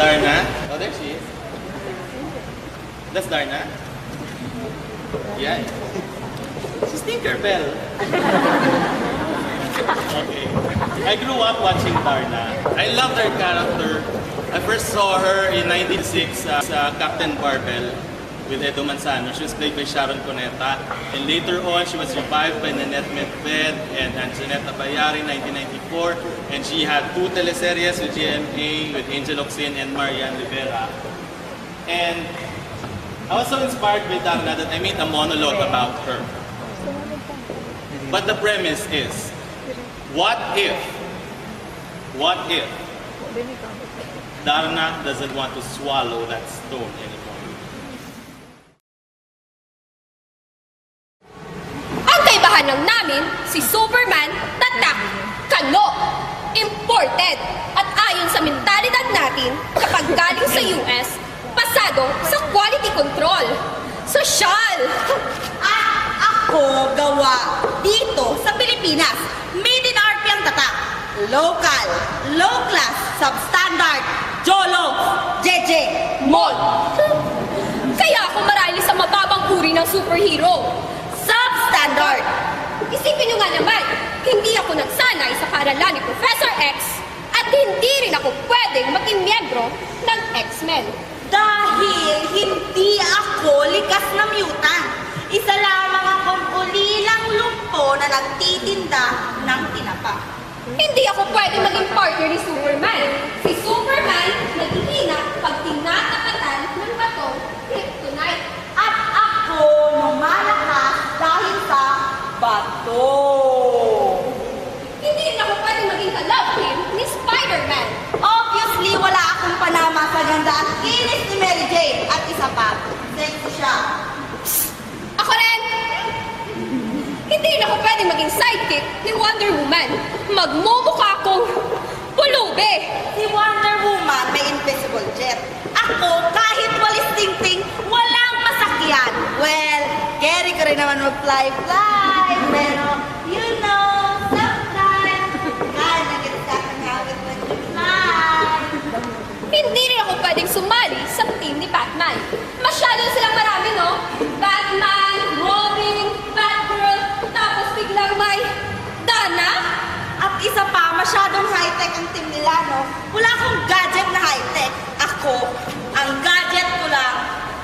Darna. Oh, there she is. That's Darna. Yeah. She's Tinkerbell. Okay. I grew up watching Darna. I loved her character. I first saw her in 1906 sa Captain Barbell with Edo Manzano. She was played by Sharon Cuneta. And later on, she was revived by Nanette Medved and Anjanette Abayari in 1994. And she had 2 teleseries with GMA, with Angel Oxin and Marian Rivera. And I was so inspired by Darna that I made a monologue about her. But the premise is, what if Darna doesn't want to swallow that stone anymore? Ang kaibahan ng namin, si Superman, tatak, kano, imported. At ayon sa mentalidad natin, kapag galing sa US, pasado sa quality control. Sosyal! At ako gawa dito sa Pilipinas. Made in RP ang tatak. Local, low class, substandard, Jolo, JJ, Mall. Kaya ako marali sa mababang uri ng superhero. substandard. Isipin nyo nga naman, hindi ako nagsanay sa paaralan ni Professor X at hindi rin ako pwedeng maging miyembro ng X-Men. Dahil hindi ako likas na mutant. Isa lamang akong ulilang lumpo na nagtitinda ng tinapa. Hindi ako pwedeng maging partner ni Superman. Si Superman naghihina pag tinatapatan ng batong kryptonite. At ako lumalakas dahil sa bato. Hindi rin ako pwedeng maging ka-love team ni Spider-Man. Obviously, wala akong panama sa ganda at kinis ni Mary Jane. At isa pa, sexy siya. Ako rin! Hindi rin ako pwedeng maging sidekick ni Wonder Woman. Magmumukha akong pulube. Si Wonder Woman may invisible jet. Ako, kahit walis ting-ting, walang masakyan. Well, carry ko rin naman mag-fly-fly. Pero, you know, sometimes, kaya nagkakangawit mag-fly. Hindi rin ako pwedeng sumali sa team ni Batman. Masyado silang marami, no? Batman, Robin, Batgirl, tapos biglang may Dana. At isa pa, masyadong high-tech ang team nila, no? Wala akong gadget na high-tech. Ako, ang gadget ko lang,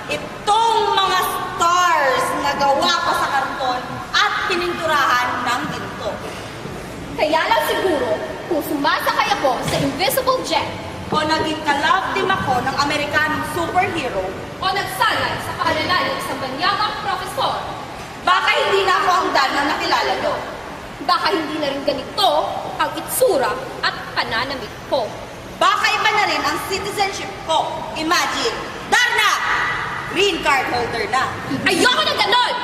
itong mga stars na gawa ko sa karton at pininturahan ng ginto. Kaya lang siguro, kung sumasakay ako sa invisible jet, O naging ka-love team ako ng Amerikanong superhero, o nagsanay sa paaralan ng isang banyagang profesor, baka hindi na ako ang Dana na nakilala nyo. baka hindi na rin ganito ang itsura at pananamit ko. Baka iba na rin ang citizenship ko. Imagine, Darna! Green card holder na. Ayoko ng ganon!